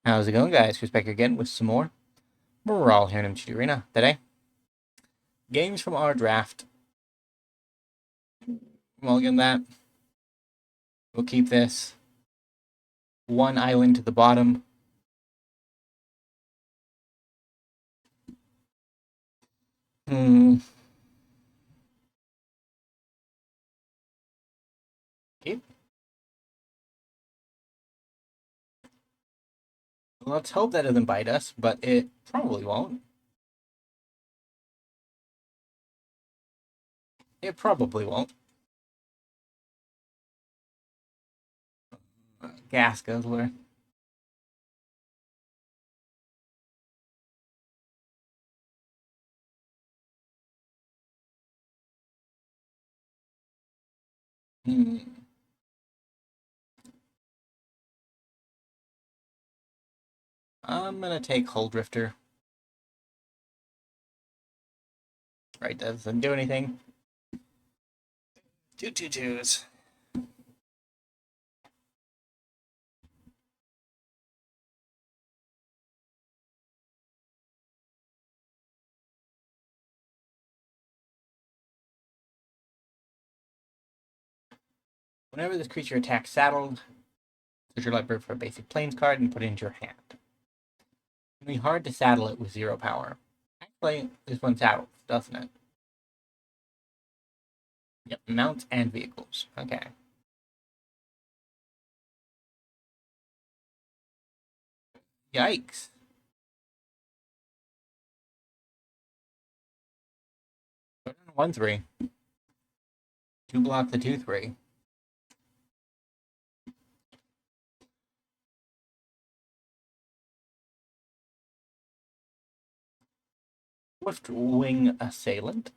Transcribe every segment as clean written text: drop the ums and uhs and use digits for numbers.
How's it going, guys? Chris back again with some more. We're all here in MTG Arena today. Games from our draft. Mulligan that. We'll keep this. One island to the bottom. Keep. Let's hope that doesn't bite us, but it probably won't. It probably won't. Gas guzzler. I'm gonna take Hull Drifter. Right, doesn't do anything. 2/2/2s. Whenever this creature attacks saddled, search your library for a basic plains card and put it into your hand. It'd be hard to saddle it with 0 power. Actually, this one saddles, doesn't it? Yep, mounts and vehicles. Okay. Yikes. Put on 1/3. 2 block the 2/3. Swift Wing Assailant.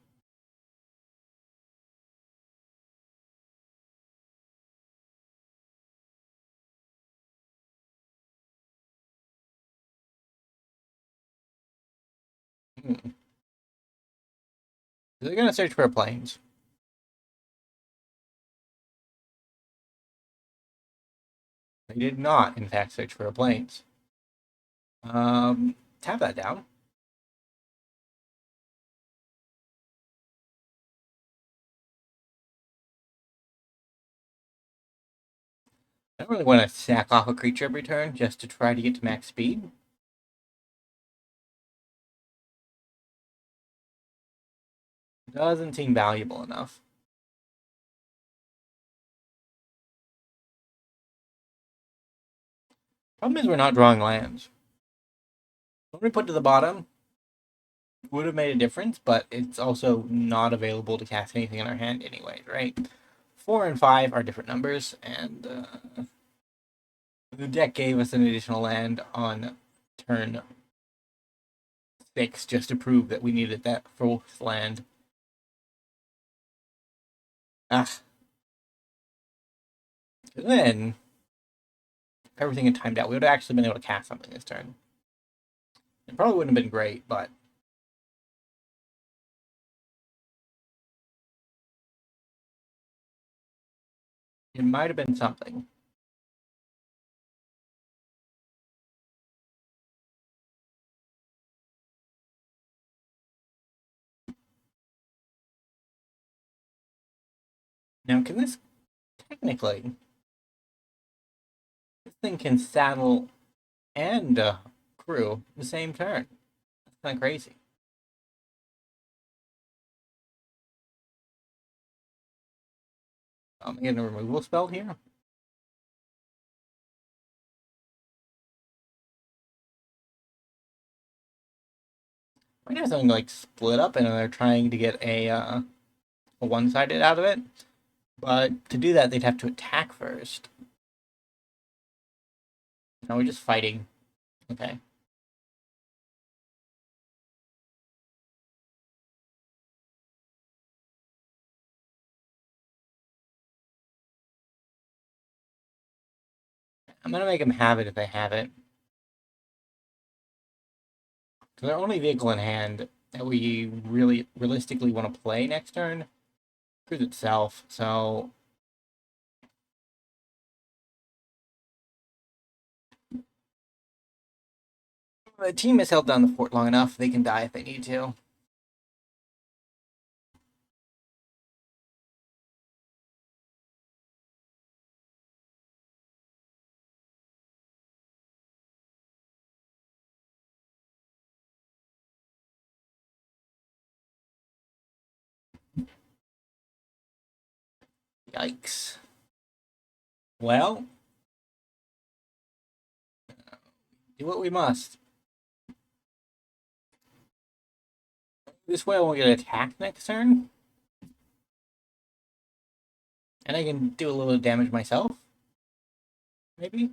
They're gonna search for planes. They did not, in fact, search for planes. Tap that down. I don't really want to sack off a creature every turn just to try to get to max speed. Doesn't seem valuable enough. Problem is we're not drawing lands. When we put to the bottom, would have made a difference, but it's also not available to cast anything in our hand anyways, right? 4 and 5 are different numbers, and the deck gave us an additional land on turn 6 just to prove that we needed that fourth land. Ah. And then, if everything had timed out, we would have actually been able to cast something this turn. It probably wouldn't have been great, but it might have been something. Now, can this technically, this thing can saddle and crew the same turn? That's kind of crazy. I'm getting a removal spell here. Might have something like split up, and they're trying to get a one-sided out of it. But to do that, they'd have to attack first. No, we're just fighting. Okay. I'm gonna make them have it if they have it. So their only vehicle in hand that we really realistically want to play next turn proves itself. So The team has held down the fort long enough. They can die if they need to. Yikes. Well, do what we must. This way I won't get attacked next turn. And I can do a little damage myself. Maybe?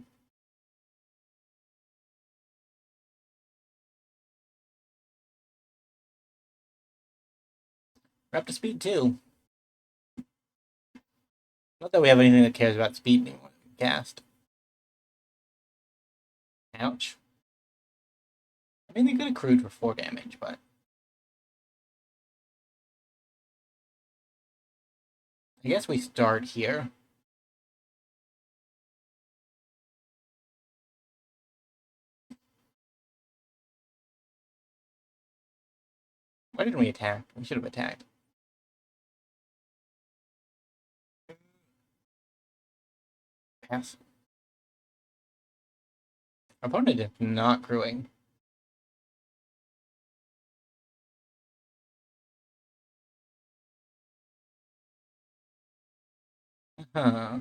We're up to speed 2. Not that we have anything that cares about speed anymore. Cast. Ouch. I mean, they could have crewed for 4 damage, but... I guess we start here. Why didn't we attack? We should have attacked. Pass. Our opponent is not crewing. Huh.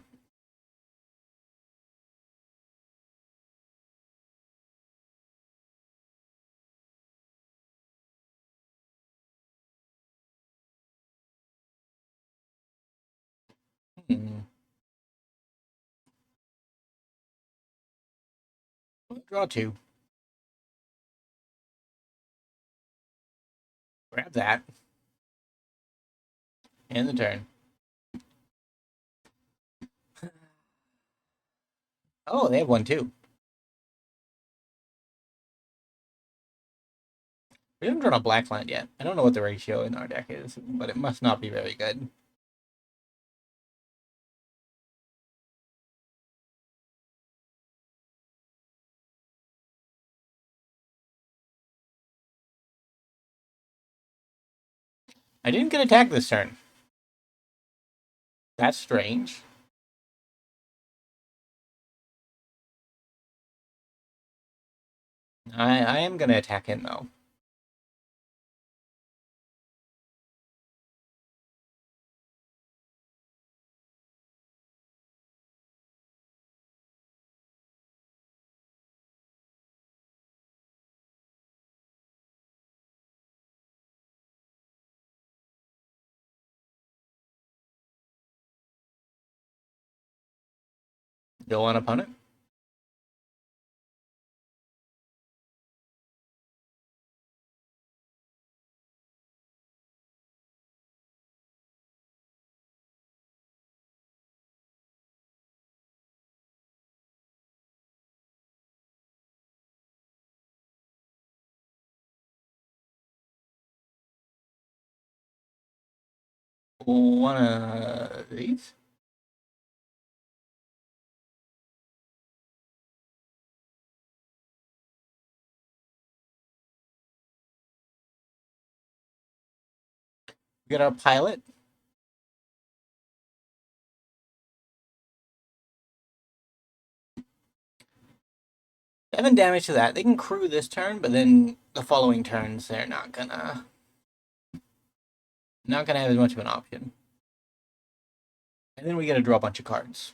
Hmm. Draw 2. Grab that. End the turn. Oh, they have 1 too. We haven't drawn a black land yet. I don't know what the ratio in our deck is, but it must not be very good. I didn't get attacked this turn. That's strange. I am going to attack him, though. Go on, opponent. One of these. We got our pilot. 7 damage to that. They can crew this turn, but then the following turns they're not gonna have as much of an option. And then we get to draw a bunch of cards.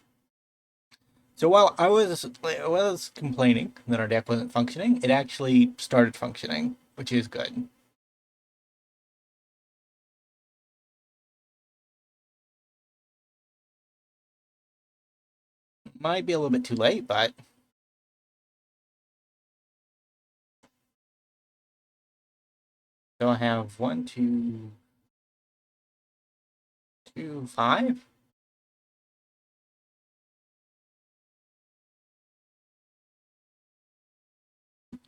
So while I was complaining that our deck wasn't functioning, it actually started functioning, which is good. Might be a little bit too late, but so I have 1, 2, 2, 5.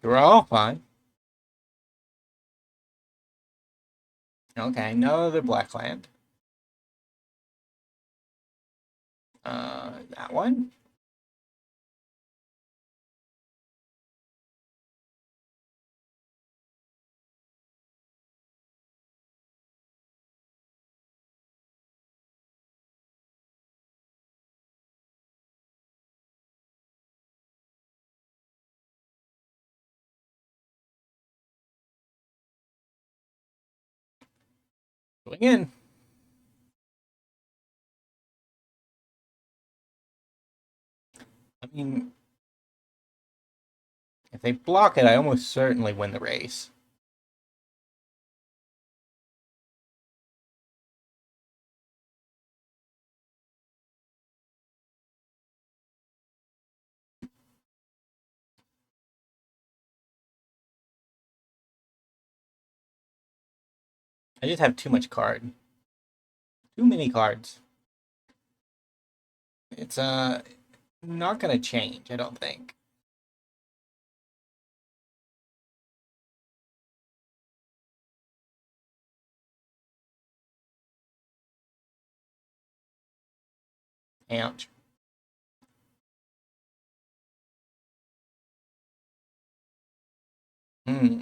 Draw 5. Okay, no other black land. That one. Going in. I mean, if they block it, I almost certainly win the race. I just have too much card. Too many cards. It's not gonna change, I don't think. Ouch. Hmm.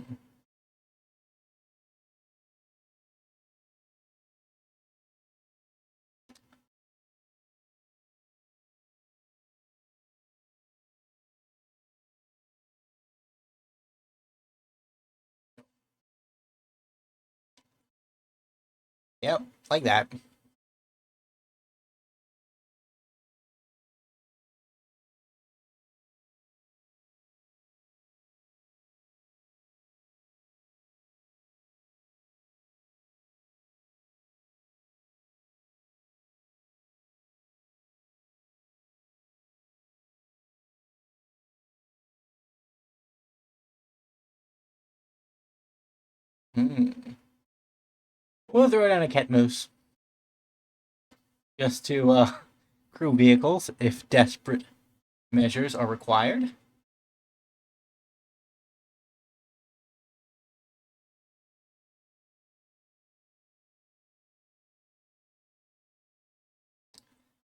Yep, like that. Hmm. We'll throw down a cat moose just to crew vehicles if desperate measures are required.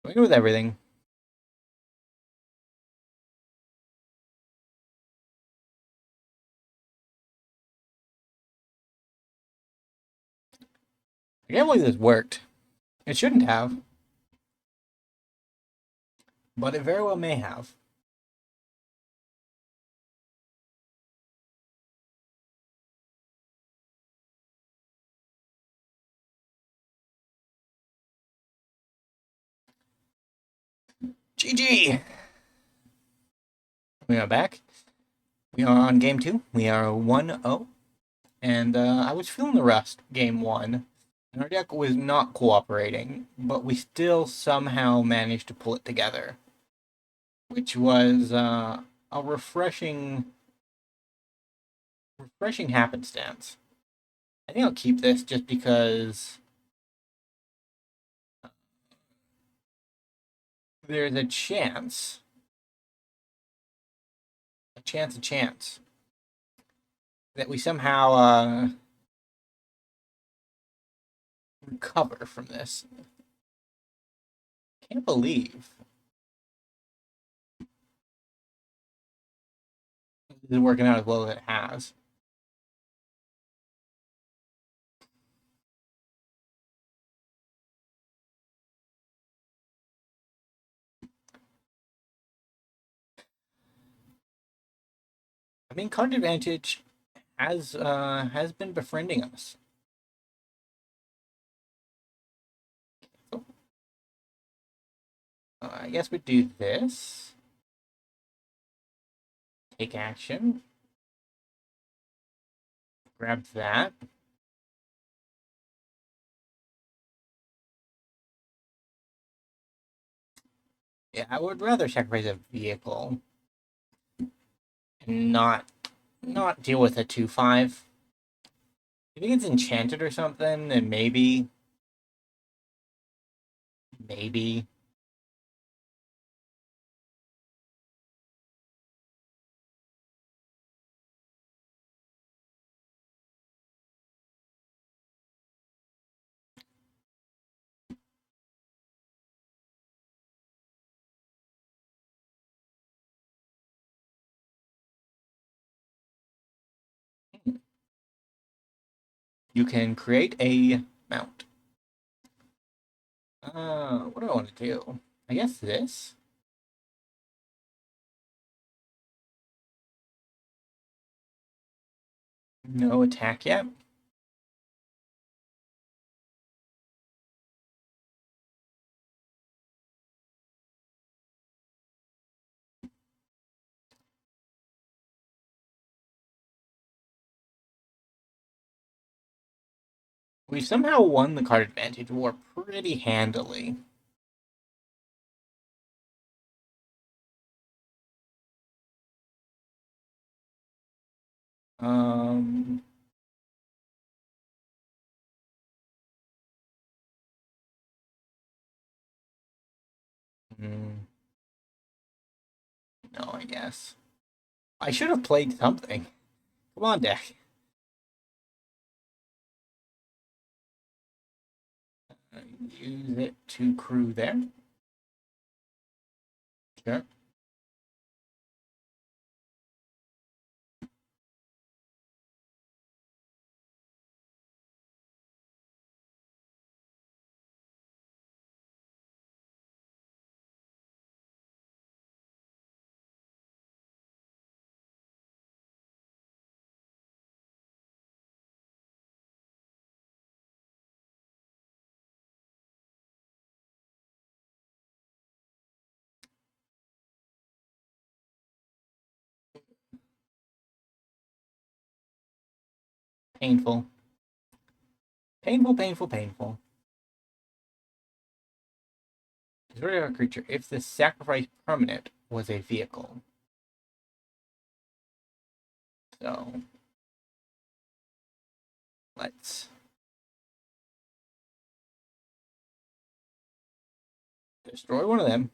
We go with everything. I can't believe this worked. It shouldn't have, but it very well may have. GG! We are back. We are on game 2. We are 1-0. And I was feeling the rust game 1. And our deck was not cooperating, but we still somehow managed to pull it together, which was a refreshing happenstance. I think I'll keep this just because there's a chance that we somehow recover from this. Can't believe this is working out as well as it has. I mean, card advantage has been befriending us. So, I guess we do this. Take action. Grab that. Yeah, I would rather sacrifice a vehicle and not deal with a 2/5. If it gets enchanted or something, then maybe. You can create a mount. What do I want to do? I guess this. No attack yet. We somehow won the card advantage war pretty handily. Um, no, I guess. I should have played something. Come on, deck. Use it to crew there. Sure. Painful. Painful, painful, painful. Destroy our creature if the sacrifice permanent was a vehicle. So let's destroy one of them.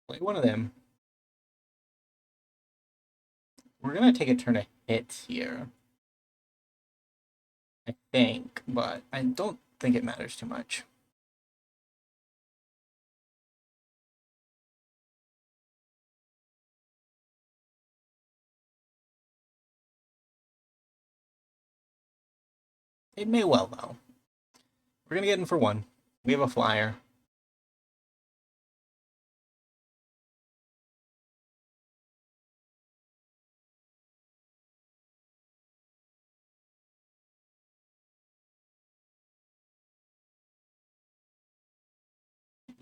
Play one of them. We're gonna take a turn of hits here. I think, but I don't think it matters too much. It may well, though. We're gonna get in for one. We have a flyer.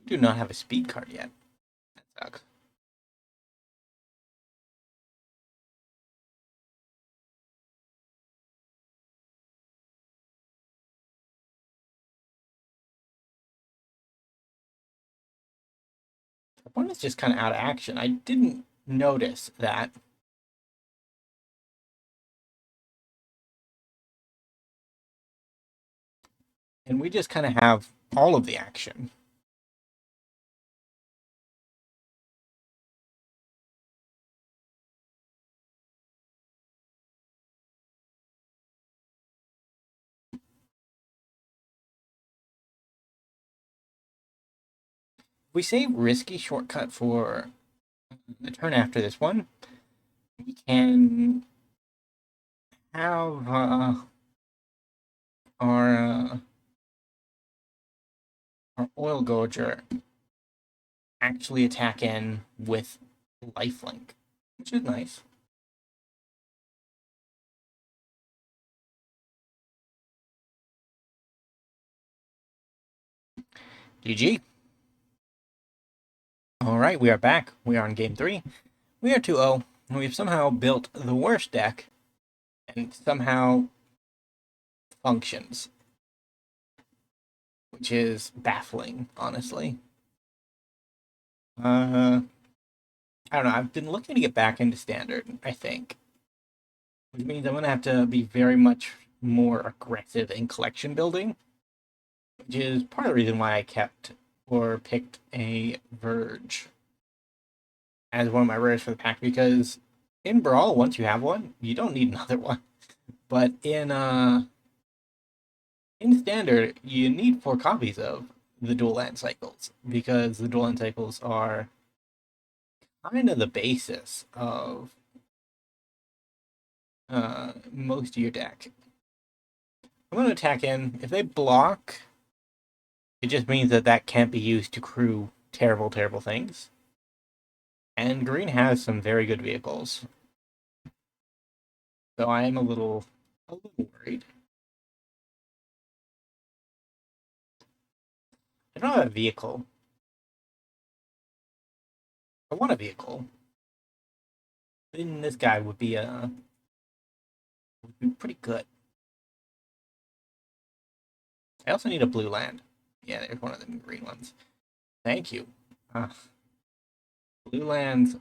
We do not have a speed card yet. That sucks. The point is just kind of out of action. I didn't notice that. And we just kind of have all of the action. We say risky shortcut for the turn after this one. We can have our our oil gorger actually attack in with lifelink, which is nice. GG. All right, we are back. We are in game 3. We are 2-0, and we've somehow built the worst deck and somehow functions, which is baffling, honestly. I don't know. I've been looking to get back into standard, I think, which means I'm going to have to be very much more aggressive in collection building, which is part of the reason why I kept or picked a Verge as one of my rares for the pack, because in Brawl, once you have one, you don't need another one. But in Standard, you need 4 copies of the dual land cycles, because the dual land cycles are kind of the basis of most of your deck. I'm going to attack in. If they block, it just means that that can't be used to crew terrible, terrible things. And green has some very good vehicles. So I am a little worried. I don't have a vehicle. I want a vehicle. Then this guy would be pretty good. I also need a blue land. Yeah, there's one of the green ones. Thank you. Uh, blue lands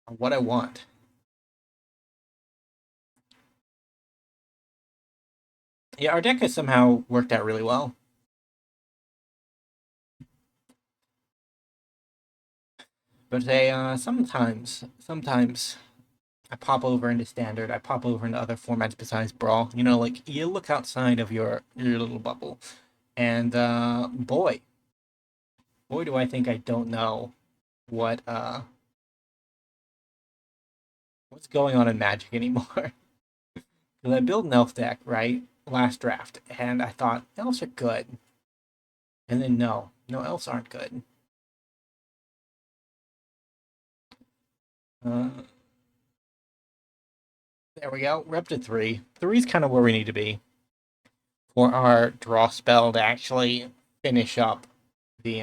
are what I want. Yeah, our deck has somehow worked out really well. But sometimes I pop over into standard. I pop over into other formats besides brawl. You know, like you look outside of your little bubble, and boy, do I think I don't know what what's going on in Magic anymore. Because I built an elf deck right last draft, and I thought elves are good, and then no, elves aren't good. Uh, there we go. We're up to three. Three's kind of where we need to be for our draw spell to actually finish up the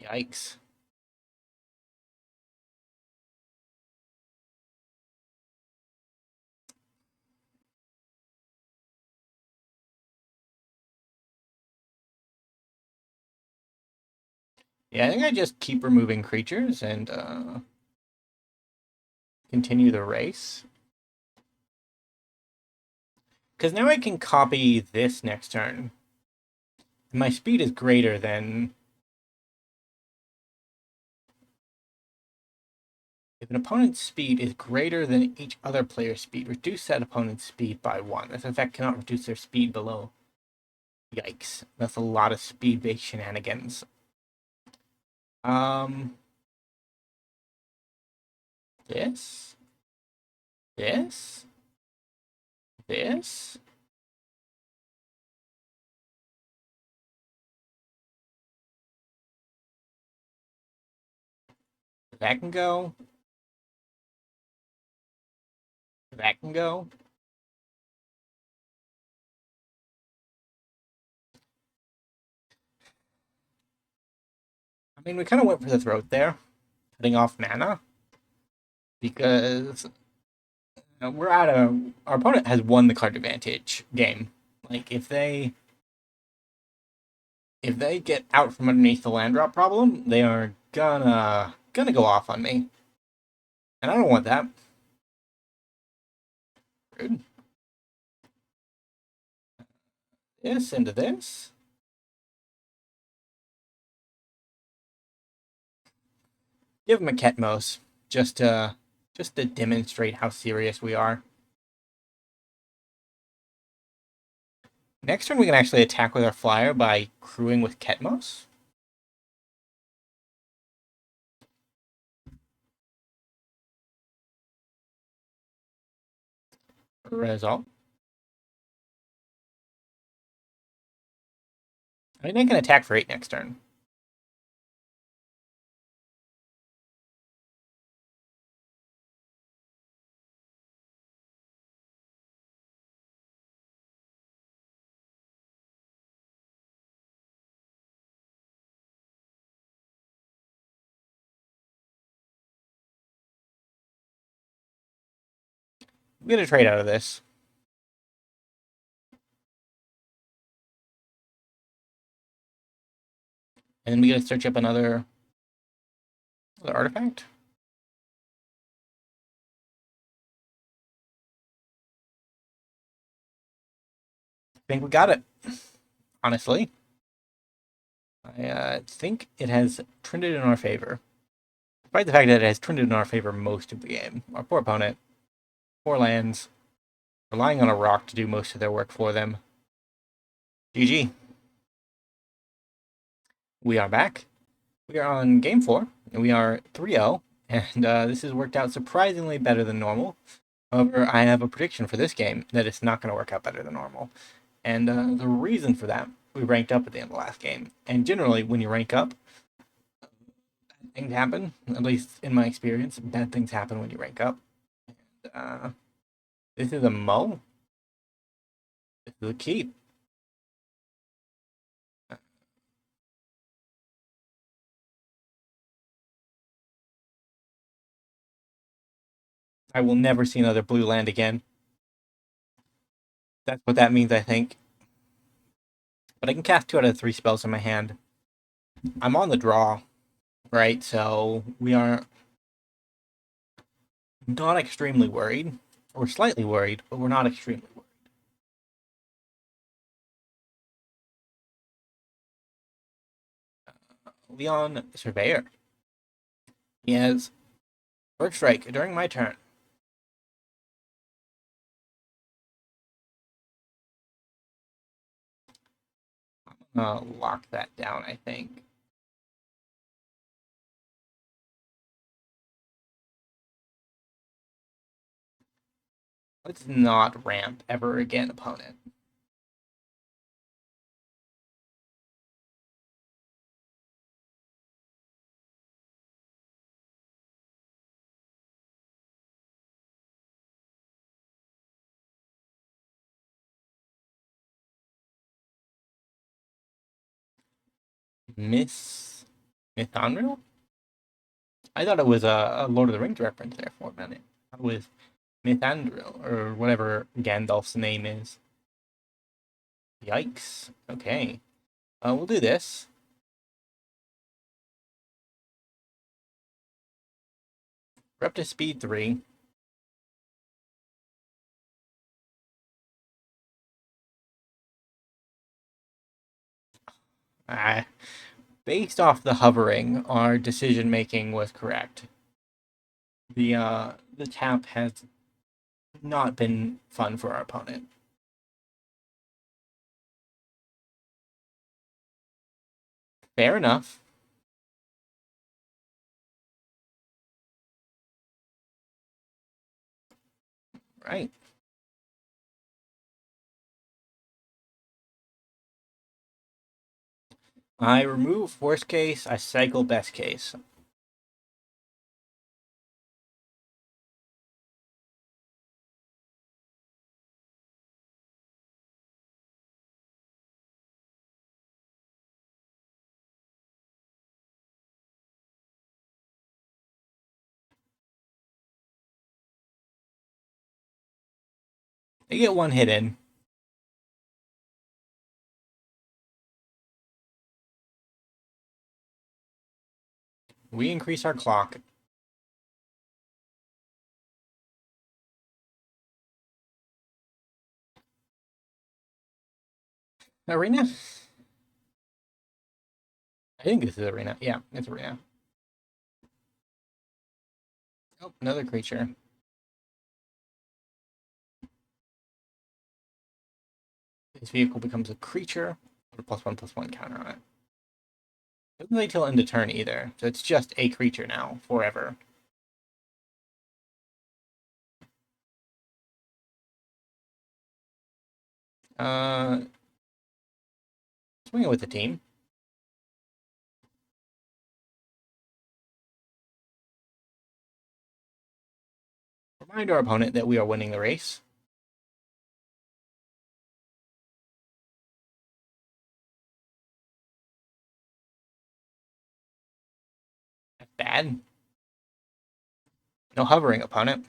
yikes. Yeah, I think I just keep removing creatures and continue the race. Because now I can copy this next turn. My speed is greater than... If an opponent's speed is greater than each other player's speed, reduce that opponent's speed by 1. This effect cannot reduce their speed below. Yikes. That's a lot of speed-based shenanigans. Um... This? This? This? That can go. That can go. I mean, we kind of went for the throat there, cutting off mana, because we're at our opponent has won the card advantage game. Like if they get out from underneath the land drop problem, they are gonna go off on me, and I don't want that. Rude. This into this. Give him a Ketmos just to demonstrate how serious we are. Next turn, we can actually attack with our flyer by crewing with Ketmos. Result. I think I can attack for 8 next turn. I'm gonna trade out of this. And then we gotta search up another artifact. I think we got it. Honestly, I think it has trended in our favor. Despite the fact that it has trended in our favor most of the game. Our poor opponent, 4 lands, relying on a rock to do most of their work for them. GG. We are back. We are on game 4, and we are 3-0, and this has worked out surprisingly better than normal. However, I have a prediction for this game that it's not going to work out better than normal. And the reason for that, we ranked up at the end of the last game. And generally, when you rank up, bad things happen. At least in my experience, bad things happen when you rank up. And, this is a Mo. This is a keep. I will never see another blue land again. That's what that means, I think. But I can cast 2 out of 3 spells in my hand. I'm on the draw, right? So we are not extremely worried. We're slightly worried, but we're not extremely worried. Leon Surveyor. He has First Strike during my turn. Lock that down, I think. Let's not ramp ever again, opponent. Miss Mythanril? I thought it was a Lord of the Rings reference there for a minute. It was Mythanril, or whatever Gandalf's name is. Yikes. Okay. We'll do this. We're up to speed 3. Based off the hovering, our decision making was correct. The tap has not been fun for our opponent. Fair enough. Right. I remove worst case, I cycle best case. They get 1 hit in. We increase our clock. Arena? I think this is Arena. Yeah, it's Arena. Oh, another creature. This vehicle becomes a creature with a +1/+1 counter on it. Doesn't wait till end of turn either, so it's just a creature now, forever. Uh, Swing it with the team. Remind our opponent that we are winning the race. That's bad. No hovering, opponent.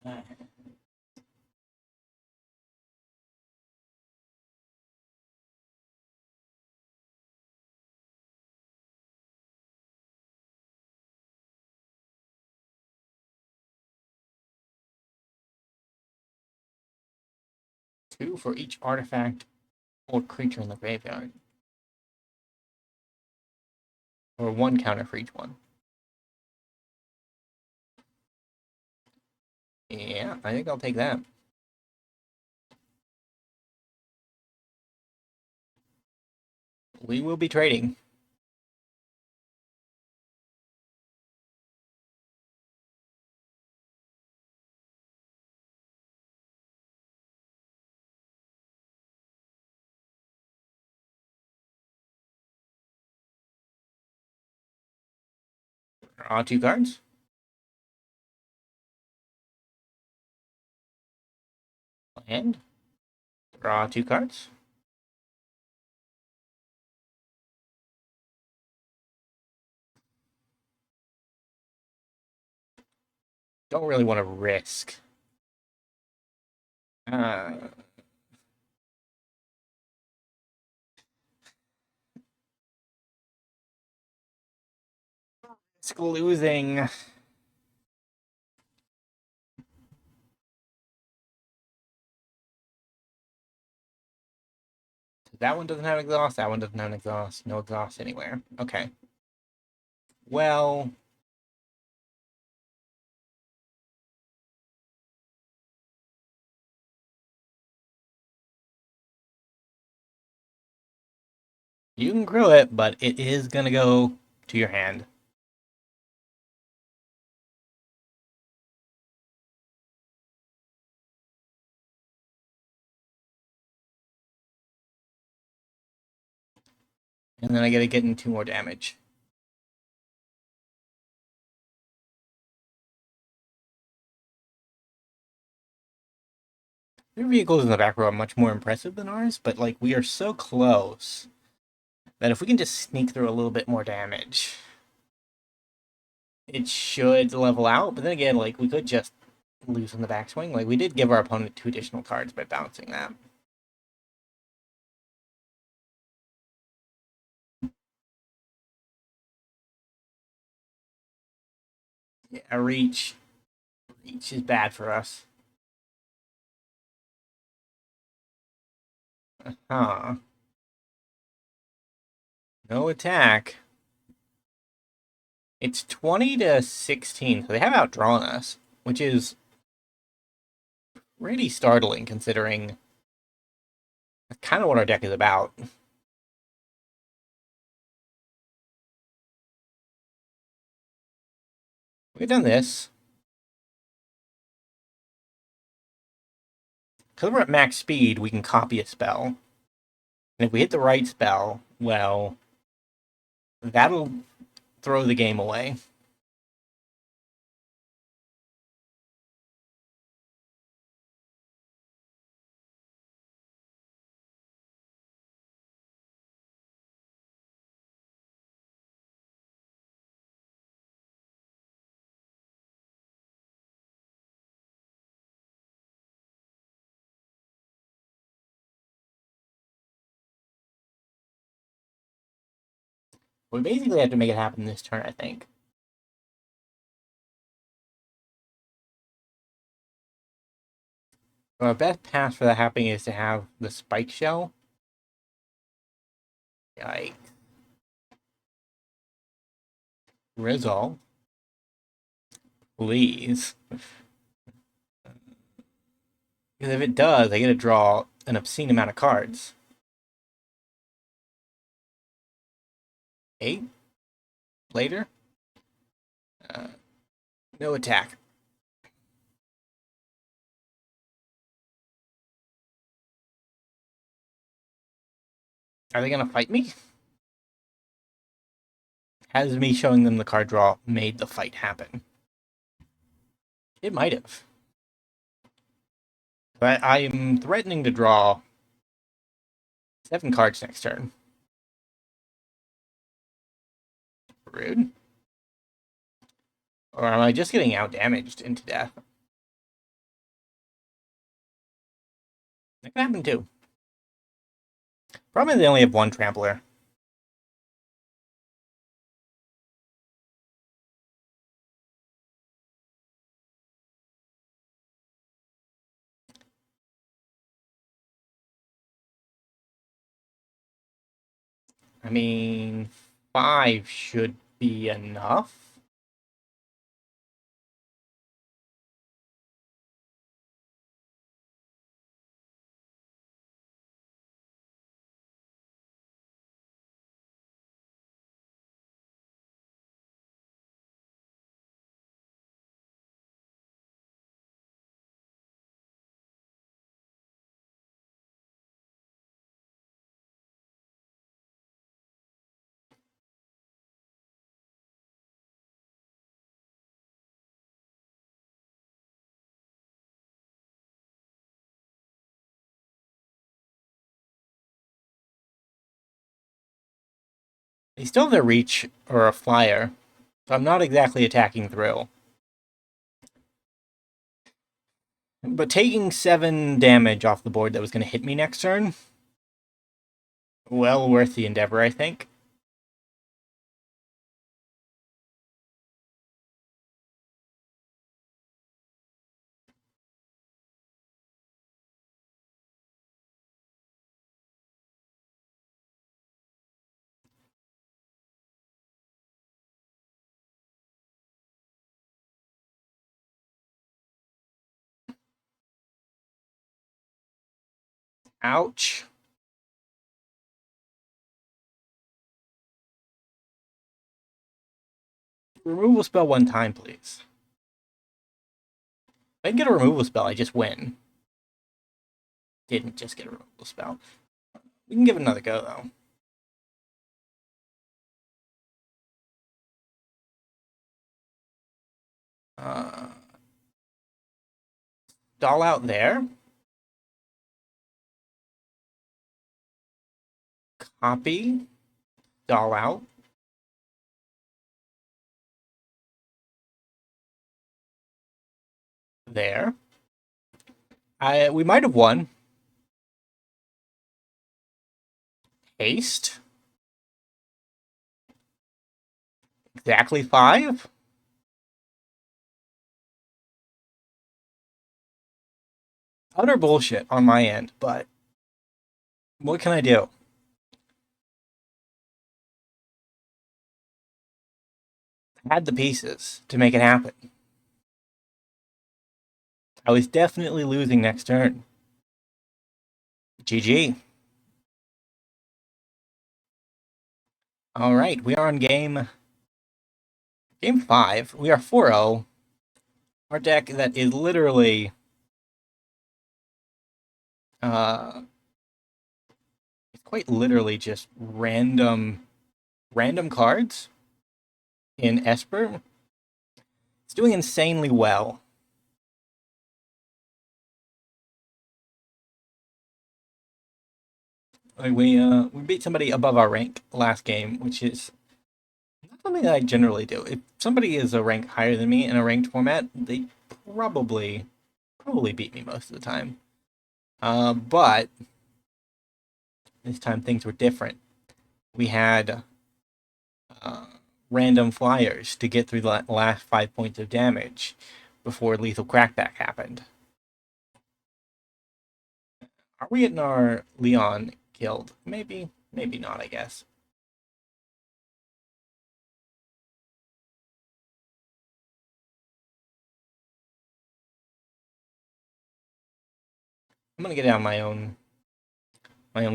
Uh, 2 for each artifact or creature in the graveyard. Or 1 counter for each one. Yeah, I think I'll take that. We will be trading. Draw 2 cards. And Draw 2 cards. Don't really want to risk. Uh, risk losing. That one doesn't have exhaust. That one doesn't have exhaust. No exhaust anywhere. Okay. Well, you can grill it, but it is going to go to your hand. And then I get to get in 2 more damage. Their vehicles in the back row are much more impressive than ours, but like we are so close that if we can just sneak through a little bit more damage, it should level out. But then again, like we could just lose on the backswing. Like we did give our opponent 2 additional cards by bouncing that. Yeah, reach is bad for us. Huh. No attack. It's 20-16, so they have outdrawn us, which is really startling considering that's kind of what our deck is about. We've done this. Because we're at max speed, we can copy a spell. And if we hit the right spell, well, that'll throw the game away. We basically have to make it happen this turn, I think. Our best path for that happening is to have the spike shell. Yikes. Resolve. Please. Because if it does, I get to draw an obscene amount of cards. 8? Later? Uh, no attack. Are they going to fight me? Has me showing them the card draw made the fight happen? It might have. But I'm threatening to draw 7 cards next turn. Rude. Or am I just getting out damaged into death? That can happen too. Probably they only have 1 trampler. I mean, 5 should be enough. They still have their reach or a flyer, so I'm not exactly attacking through. But taking 7 damage off the board that was going to hit me next turn, well worth the endeavor, I think. Ouch. Removal spell one time, please. If I can get a removal spell, I just win. Didn't just get a removal spell. We can give it another go, though. Stall out there. Copy. Stall out. There. We might have won. Haste. Exactly 5. Utter bullshit on my end, but what can I do? I had the pieces to make it happen. I was definitely losing next turn. GG. All right, we are on game 5. We are 4-0. Our deck that is literally it's quite literally just random cards in Esper. It's doing insanely well. We beat somebody above our rank last game, which is not something that I generally do. If somebody is a rank higher than me in a ranked format, they probably beat me most of the time. But this time things were different. We had random flyers to get through the last 5 points of damage before lethal crackback happened. Are we getting our Leon killed? Maybe, maybe not, I guess. I'm gonna get down my own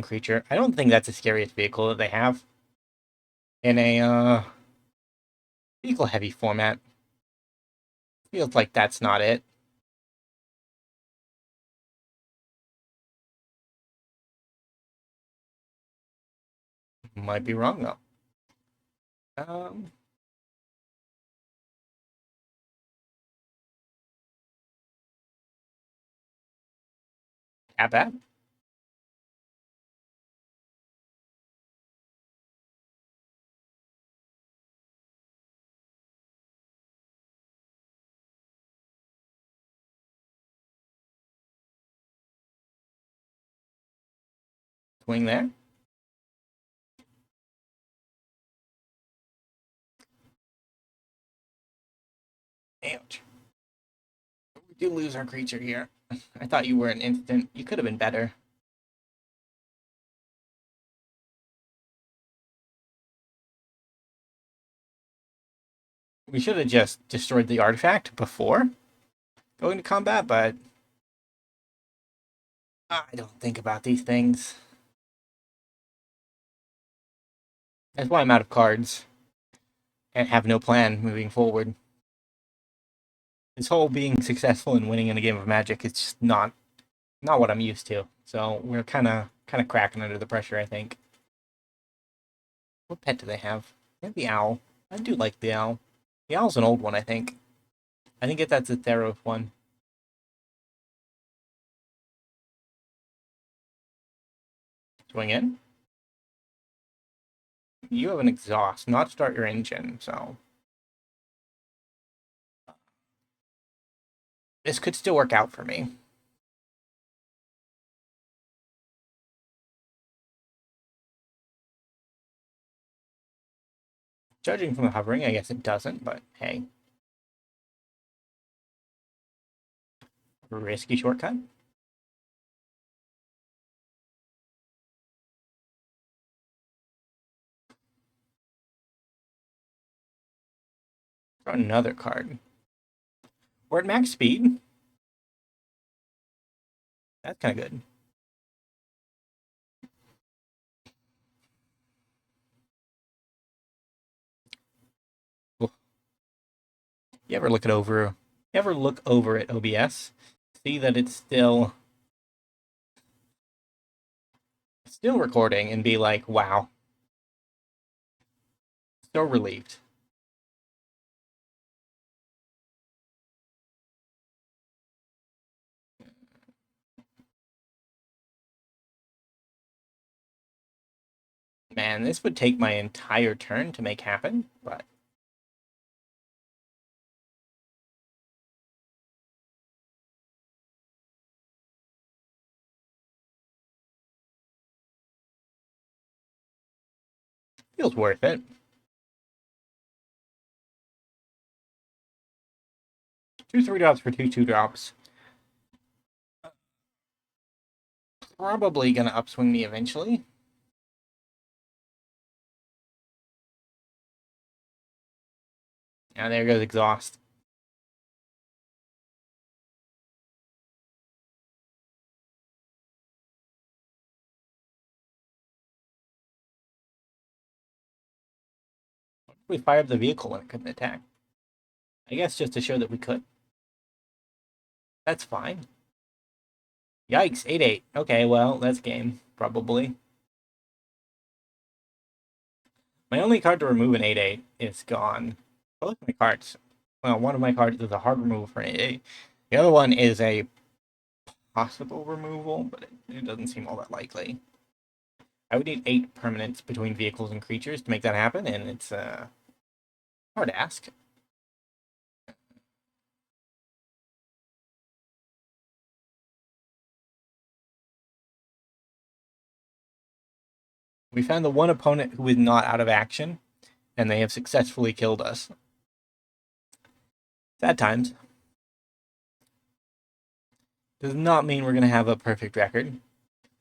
creature. I don't think that's the scariest vehicle that they have in a vehicle heavy format. Feels like that's not it. Might be wrong though. Not bad. Swing there. Ouch. We do lose our creature here. I thought you were an instant. You could have been better. We should have just destroyed the artifact before going to combat, but I don't think about these things. That's why I'm out of cards and have no plan moving forward. This whole being successful and winning in a game of Magic is just not what I'm used to. So we're kind of cracking under the pressure, I think. What pet do they have? They have the owl. I do like the owl. The owl's an old one, I think. I think that's a Theros one. Swing in. You have an exhaust, not start your engine, so this could still work out for me. Judging from the hovering, I guess it doesn't, but hey. Risky shortcut. Draw another card. We're at max speed. That's kind of good. You ever look at OBS, see that it's still recording and be like, wow. So relieved. Man, this would take my entire turn to make happen, but feels worth it. 2 3-drops for 2 2-drops. Probably gonna upswing me eventually. Now there goes exhaust. We fired the vehicle when it couldn't attack. I guess just to show that we could. That's fine. Yikes, 8-8. Okay, well, that's game, probably. My only card to remove an 8-8 is gone. Both my cards. Well, one of my cards is a hard removal for an 8-8. The other one is a possible removal, but it doesn't seem all that likely. I would need 8 permanents between vehicles and creatures to make that happen, and it's hard to ask. We found the one opponent who is not out of action, and they have successfully killed us. Sad times. Does not mean we're going to have a perfect record.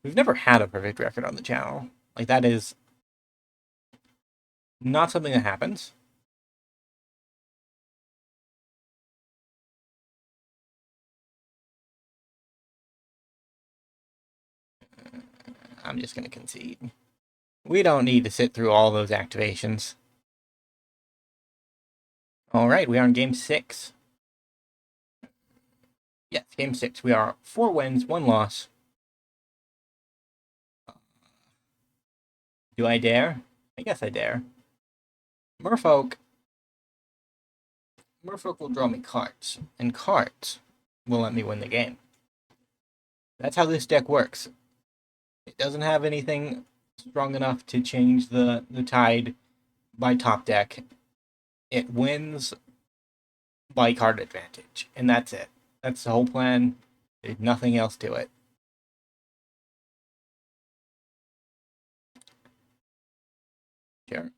We've never had a perfect record on the channel. Like, that is not something that happens. I'm just going to concede. We don't need to sit through all those activations. All right, we are in game 6. Yes, game 6. We are 4 wins, 1 loss. Do I dare? I guess I dare. Merfolk will draw me cards, and cards will let me win the game. That's how this deck works. It doesn't have anything strong enough to change the tide by top deck. It wins by card advantage, and that's it. That's the whole plan. There's nothing else to it. Sure.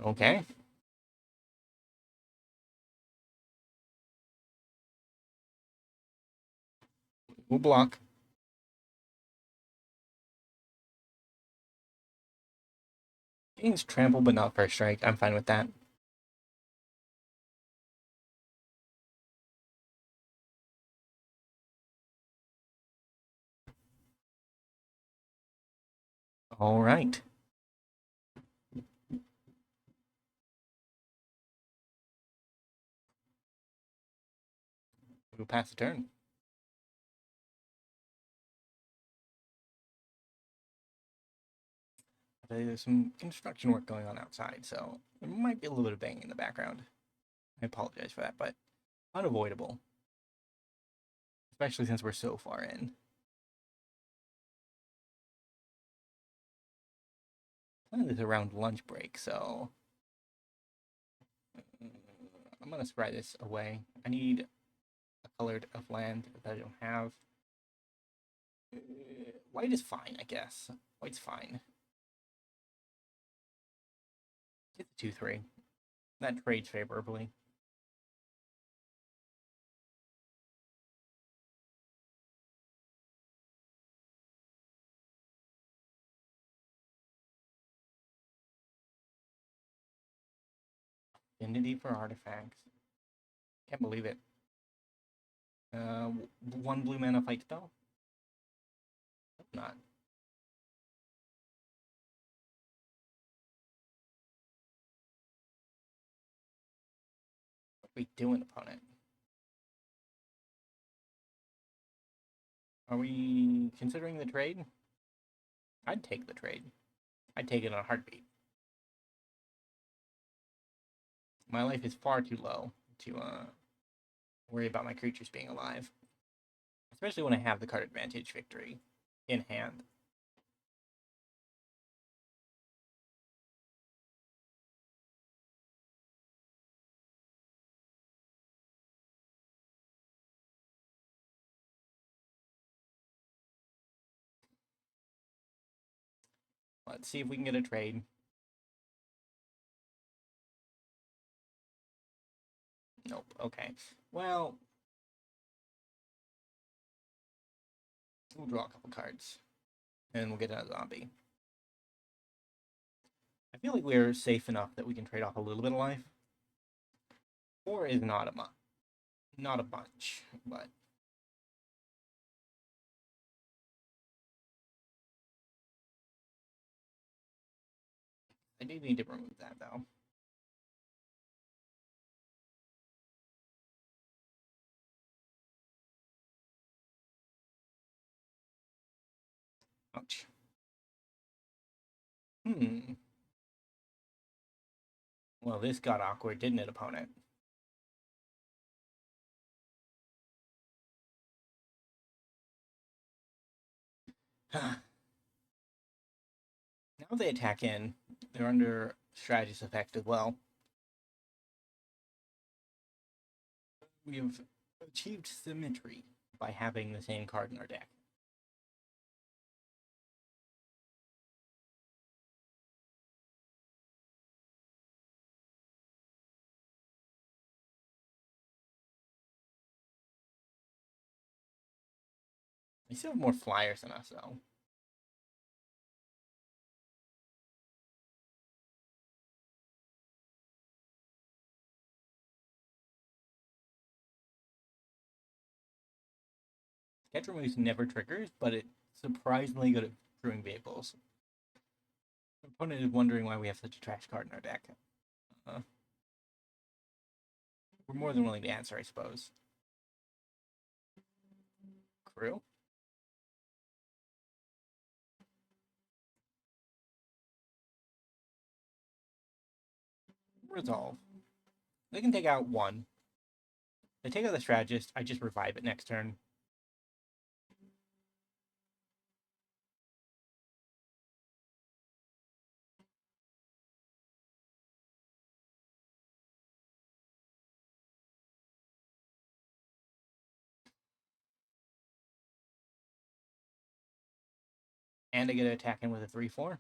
Okay. We'll block. Gains trample, but not first strike. I'm fine with that. All right. We'll pass the turn. There's some construction work going on outside, so there might be a little bit of banging in the background. I apologize for that, but unavoidable, especially since we're so far in. Planning this around lunch break, so I'm gonna spray this away. I need a colored of land that I don't have. White is fine, I guess. White's fine. Get the 2-3. That trades favorably. Affinity for artifacts. Can't believe it. One blue mana fight spell? Hope not. What are we doing, opponent? Are we considering the trade? I'd take the trade. I'd take it in a heartbeat. My life is far too low to worry about my creatures being alive. Especially when I have the card advantage victory in hand. Let's see if we can get a trade. Nope. Okay. Well, we'll draw a couple cards. And we'll get a zombie. I feel like we're safe enough that we can trade off a little bit of life. 4 is not a bunch, but I do need to remove that though. Ouch. Well, this got awkward, didn't it, opponent? Now they attack in, they're under Strategist effect as well. We have achieved symmetry by having the same card in our deck. They still have more flyers than us, though. Catch Removes never triggers, but it's surprisingly good at brewing vehicles. The opponent is wondering why we have such a trash card in our deck. We're more than willing to answer, I suppose. Crew? Resolve. They can take out 1. They take out the Strategist, I just revive it next turn. And I get to attack in with a 3-4.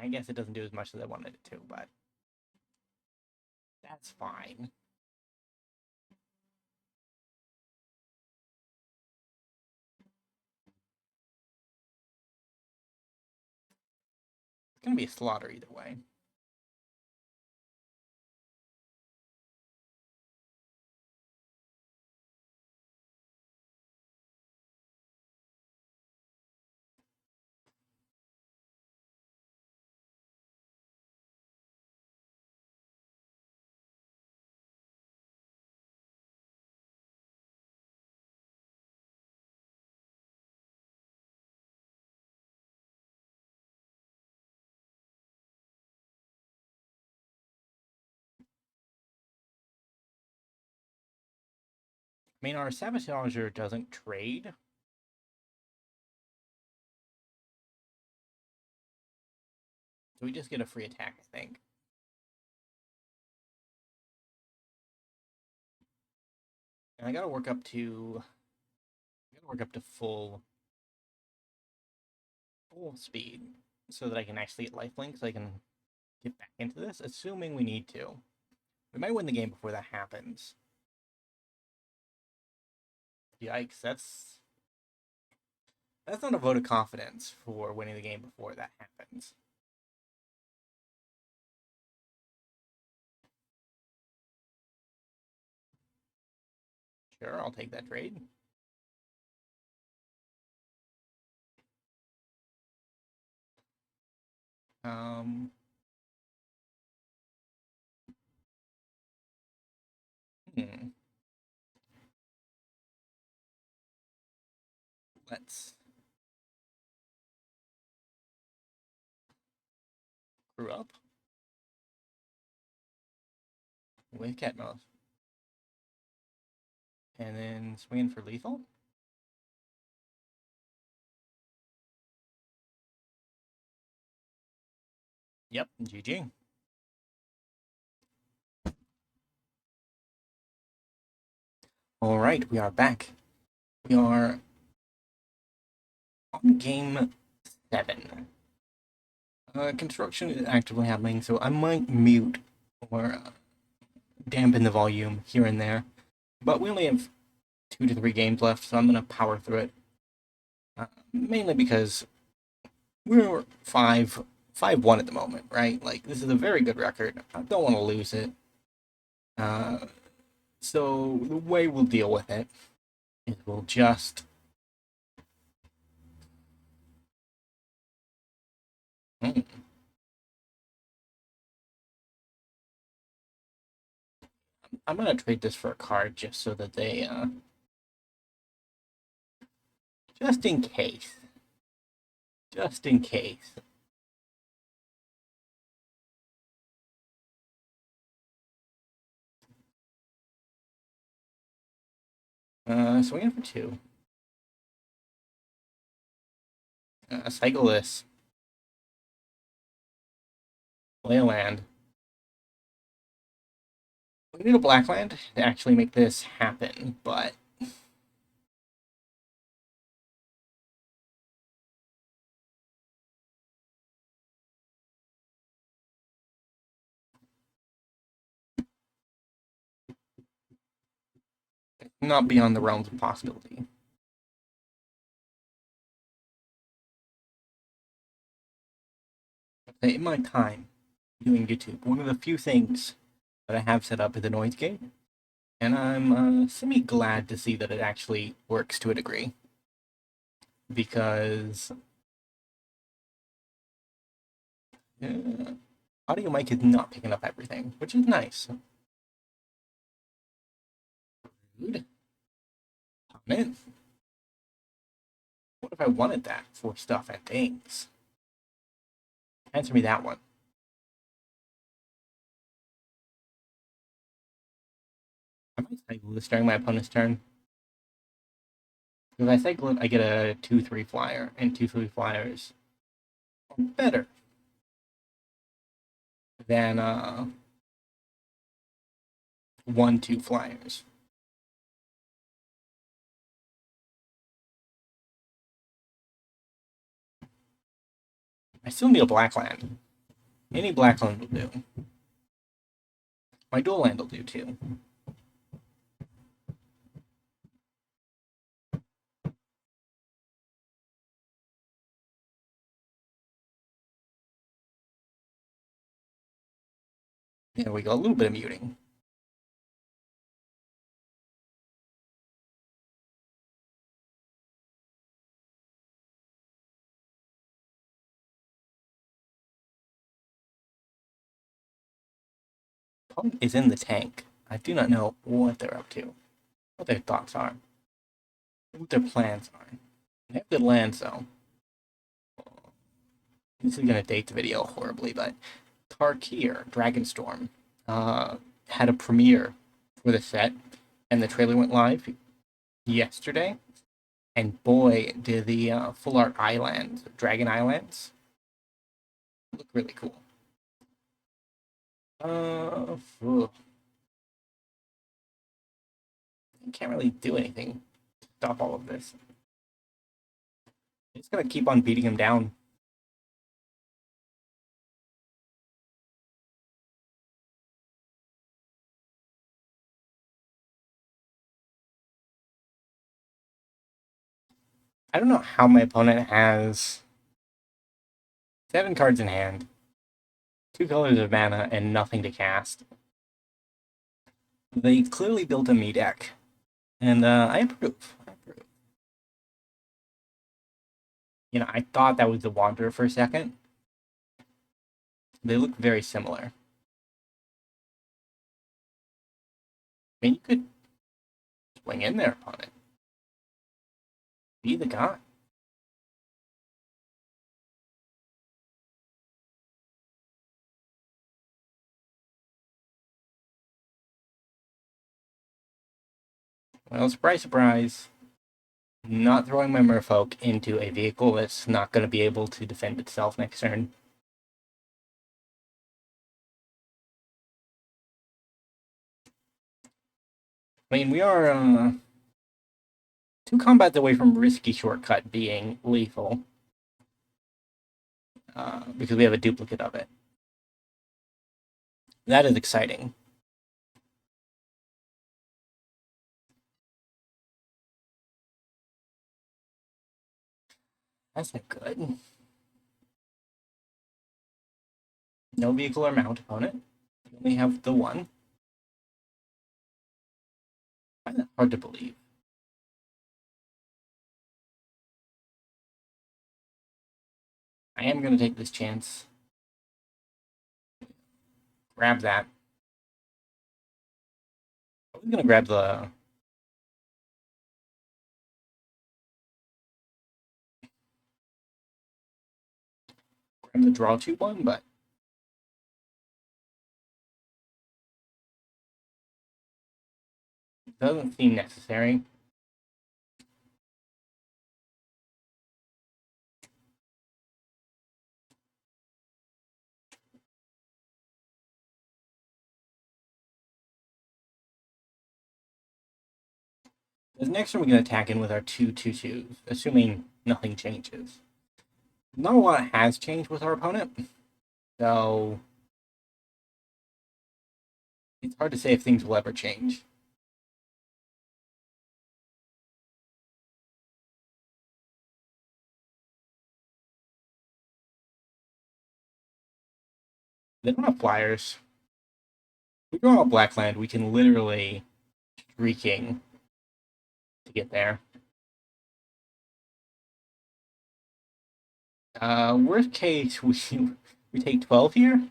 I guess it doesn't do as much as I wanted it to, but that's fine. It's going to be a slaughter either way. I mean, our Sabotager doesn't trade. So we just get a free attack, I think. And I gotta work up to full speed so that I can actually get lifelink so I can get back into this, assuming we need to. We might win the game before that happens. Yikes, that's not a vote of confidence for winning the game before that happens. Sure, I'll take that trade. Um, Let's screw up with Catmouth. And then swinging for lethal. Yep, GG. All right, we are back. We are on game 7. Construction is actively happening, so I might mute or dampen the volume here and there. But we only have 2 to 3 games left, so I'm going to power through it. Mainly because we're 5-1 at the moment, right? Like, this is a very good record. I don't want to lose it. So the way we'll deal with it is we'll just... I'm going to trade this for a card just so that they... just in case. Just in case. Swinging for 2. Cycle this. Play a land. We need a black land to actually make this happen, but... not beyond the realms of possibility. In my time doing YouTube, one of the few things that I have set up is the noise gate, and I'm semi-glad to see that it actually works to a degree. Because audio mic is not picking up everything, which is nice. Rude. Comment. What if I wanted that for stuff and things? Answer me that one. I might cycle this during my opponent's turn. If I cycle it, I get a 2-3 flyer, and 2-3 flyers are better than 1-2 flyers. I still need a black land. Any black land will do. My dual land will do too. There we go, a little bit of muting. Opponent is in the tank. I do not know what they're up to, what their thoughts are, what their plans are. They have good lands though. This is gonna date the video horribly, but Tarkir, Dragonstorm, had a premiere for the set, and the trailer went live. yesterday, and boy, did the full art islands, Dragon Islands, look really cool. Phew. I can't really do anything to stop all of this. I'm just gonna keep on beating him down. I don't know how my opponent has 7 cards in hand, 2 colors of mana, and nothing to cast. They clearly built a me deck, and I approve. I approve. You know, I thought that was the Wanderer for a second. They look very similar. I mean, you could swing in there upon it. Be the guy. Well, surprise, surprise. Not throwing my merfolk into a vehicle that's not going to be able to defend itself next turn. I mean, we are 2 combats away from Risky Shortcut being lethal. Because we have a duplicate of it. That is exciting. That's not good. No vehicle or mount opponent. We only have the one. I find that hard to believe. I am going to take this chance. Grab that. I was going to grab the draw 2 one, but it doesn't seem necessary. Because next turn we're going to attack in with our 2/2/2s, assuming nothing changes. Not a lot has changed with our opponent, so it's hard to say if things will ever change. They don't have flyers. If we draw a black land, we can literally streaking to get there. Worst case, we take 12 here.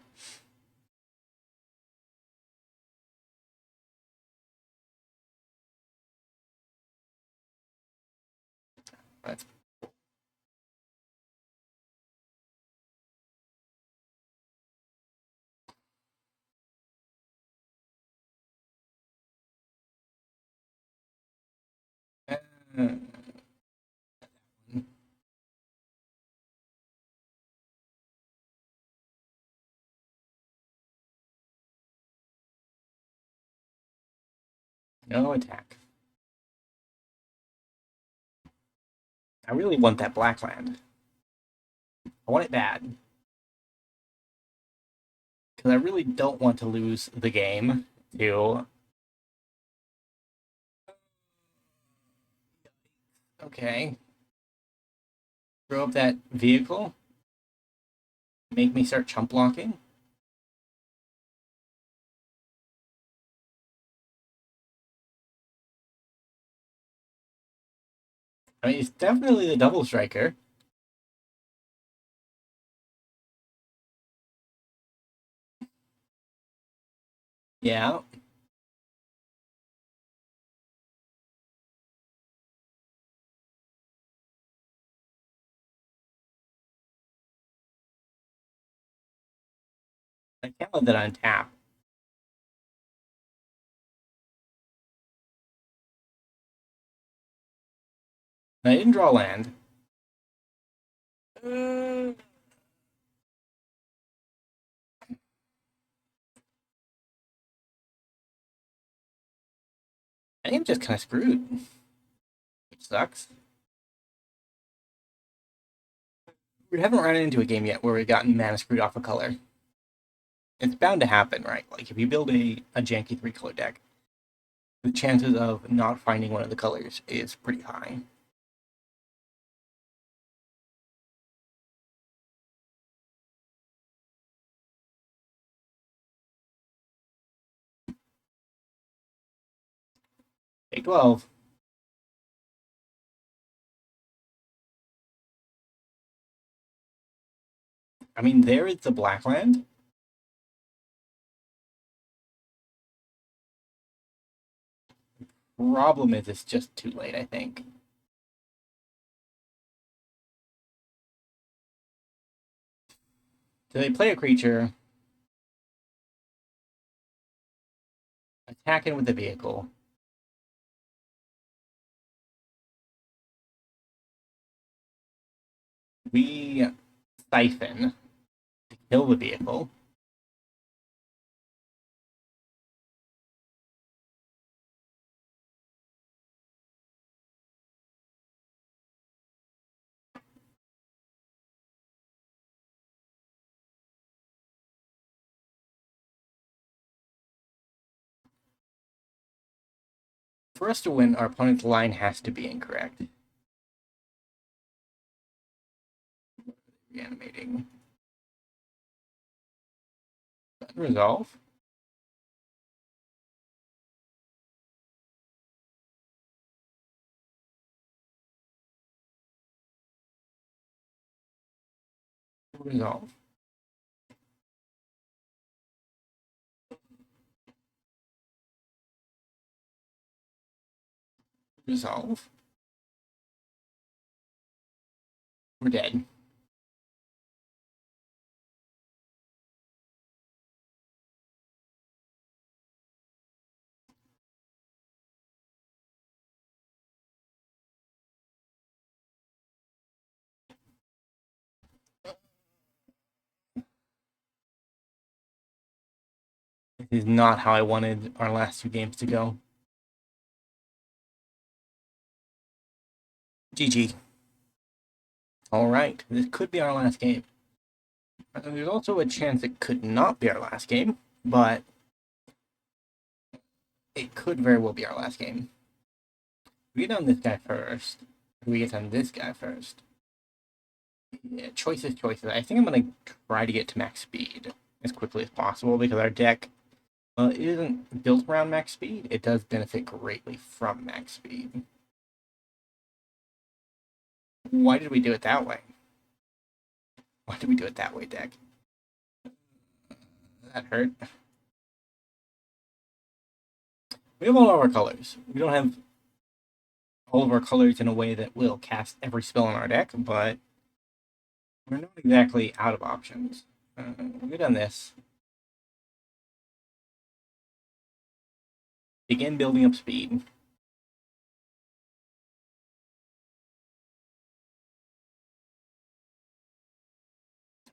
That's uh, no attack. I really want that black land. I want it bad. Because I really don't want to lose the game to. Okay. Throw up that vehicle. Make me start chump blocking. I mean, it's definitely the double striker. Yeah. I can't let that untap. I didn't draw land. I am just kind of screwed, which sucks. We haven't run into a game yet where we've gotten mana screwed off a color. It's bound to happen, right? Like if you build a janky 3-color deck, the chances of not finding one of the colors is pretty high. Take 12. I mean, there is the black land. Problem is, it's just too late, I think. So they play a creature, attack it with a vehicle. We siphon to kill the vehicle. For us to win, our opponent's line has to be incorrect. Reanimating. Resolve. Resolve. Resolve. We're dead. This is not how I wanted our last 2 games to go. GG. Alright, this could be our last game. There's also a chance it could not be our last game, but it could very well be our last game. We get on this guy first. We get on this guy first. Yeah, choices. I think I'm going to try to get to max speed as quickly as possible because our deck isn't built around max speed. It does benefit greatly from max speed. Why did we do it that way? Why did we do it that way, deck? That hurt. We have all of our colors. We don't have all of our colors in a way that will cast every spell in our deck, but we're not exactly out of options. We've done this. Begin building up speed.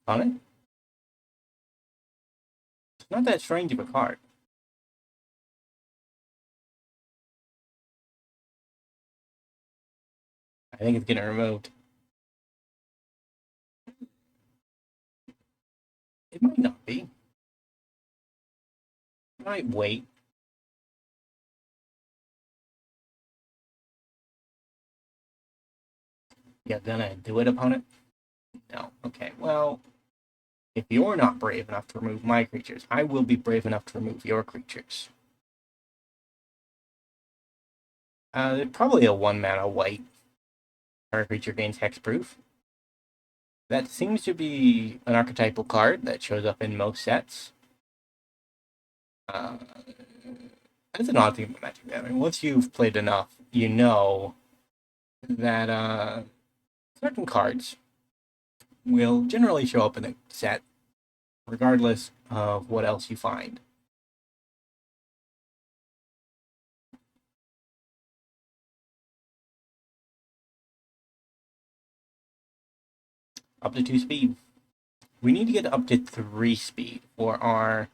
On it. It's not that strange of a card. I think it's getting removed. It might not be. I might wait. Yeah, gonna do it, opponent? No. Okay, well, if you're not brave enough to remove my creatures, I will be brave enough to remove your creatures. Probably a 1-mana white. Our creature gains hexproof. That seems to be an archetypal card that shows up in most sets. That's an odd thing about Magic. I mean, once you've played enough, you know that certain cards will generally show up in a set, regardless of what else you find. Up to 2 speed. We need to get up to 3 speed for our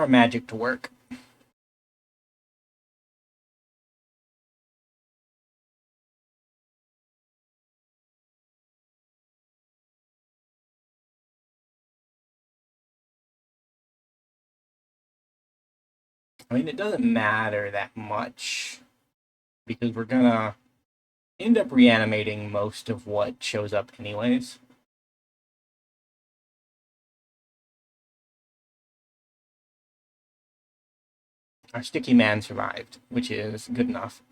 magic to work. I mean, it doesn't matter that much because we're gonna end up reanimating most of what shows up anyways. Our sticky man survived, which is good enough.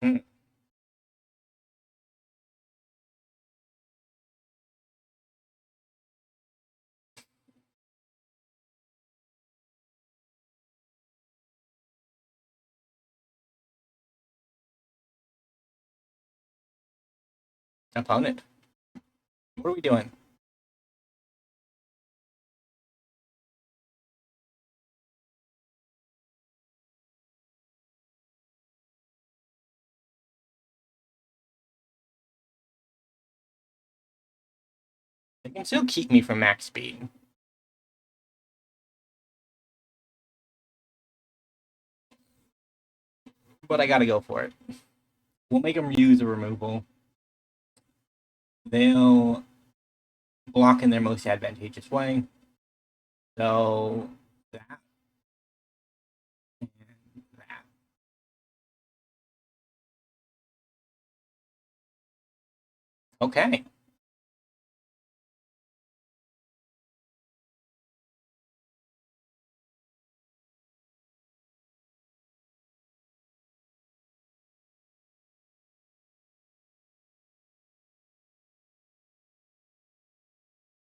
Hmm. Opponent. What are we doing? They can still keep me from max speed. But I gotta go for it. We'll make them use a removal. They'll block in their most advantageous way. So that and that. Okay.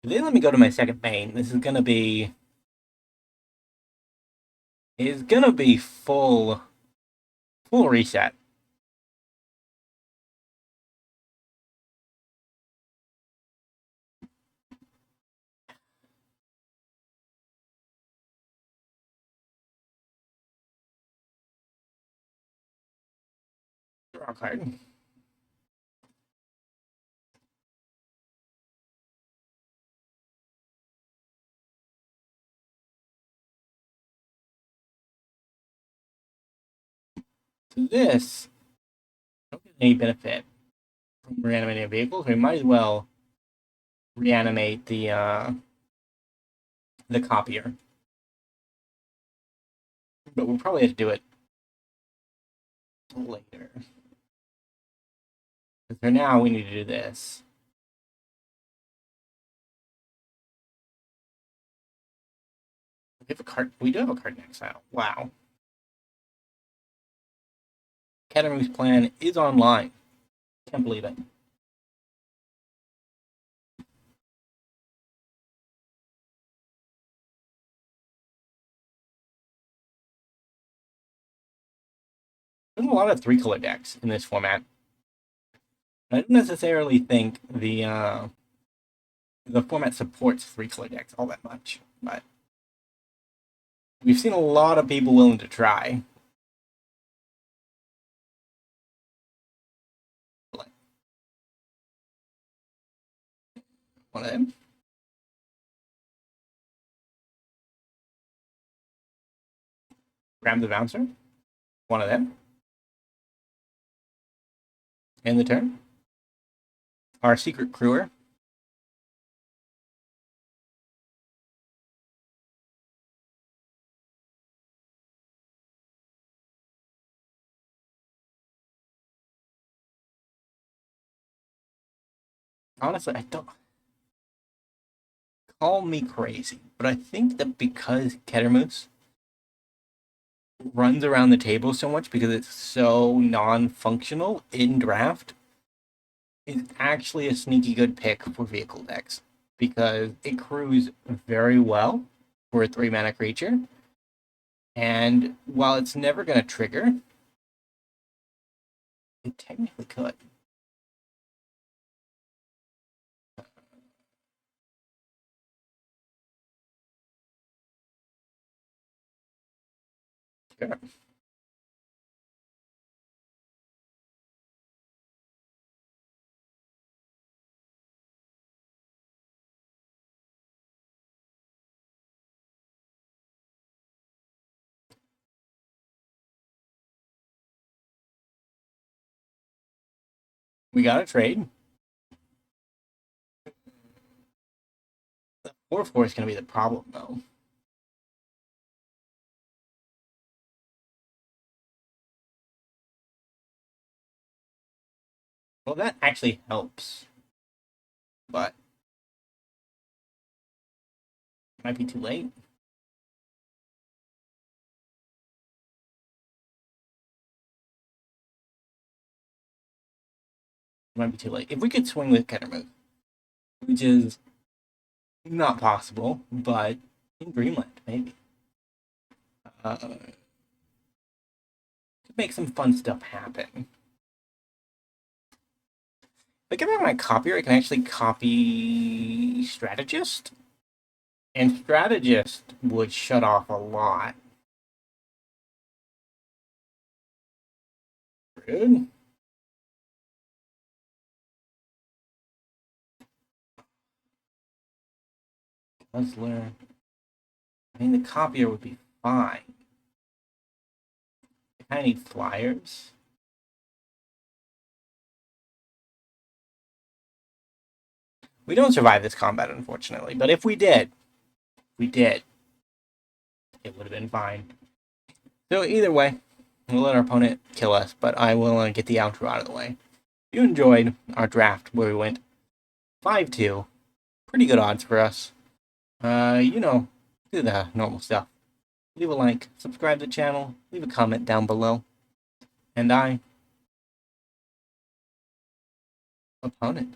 If they let me go to my second main, this is gonna be full reset. Draw card. So this don't get any benefit from reanimating vehicles. We might as well reanimate the copier. But we'll probably have to do it later. Because for now, we need to do this. We have a card. We do have a card in exile. Wow. Academy's plan is online. Can't believe it. There's a lot of 3-color decks in this format. I don't necessarily think the format supports 3-color decks all that much, but we've seen a lot of people willing to try. One of them. Grab the bouncer. One of them. End the turn. Our secret crewer. Honestly, I don't call me crazy, but I think that because Kettermoose runs around the table so much because it's so non-functional in draft, is actually a sneaky good pick for vehicle decks because it crews very well for a 3-mana creature. And while it's never going to trigger, it technically could. Okay. We got a trade. 4/4 is going to be the problem, though. Well, that actually helps, but it might be too late. It might be too late. If we could swing with Kettermouth, which is not possible, but in Greenland, maybe. Could make some fun stuff happen. If I get back my copier, I can actually copy Strategist. And Strategist would shut off a lot. Rude. Puzzler. I mean, the copier would be fine. I kind of need flyers. We don't survive this combat, unfortunately. But if we did, it would have been fine. So either way, we'll let our opponent kill us, but I will get the outro out of the way. If you enjoyed our draft where we went 5-2, pretty good odds for us. Do the normal stuff. Leave a like, subscribe to the channel, leave a comment down below. And opponent.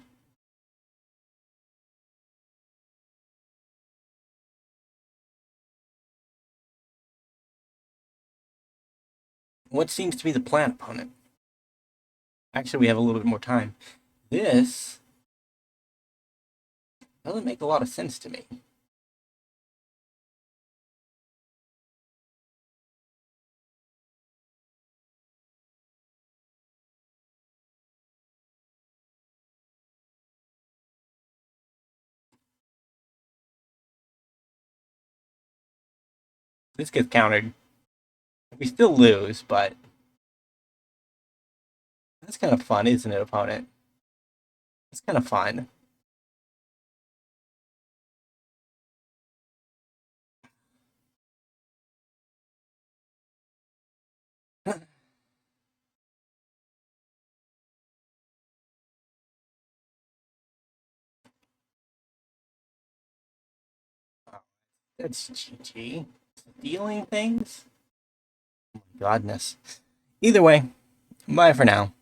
What seems to be the plan, opponent? Actually, we have a little bit more time. This doesn't make a lot of sense to me. This gets countered. We still lose, but that's kind of fun, isn't it, opponent? It's kind of fun. That's GG. Stealing things? Oh my godness. Either way, bye for now.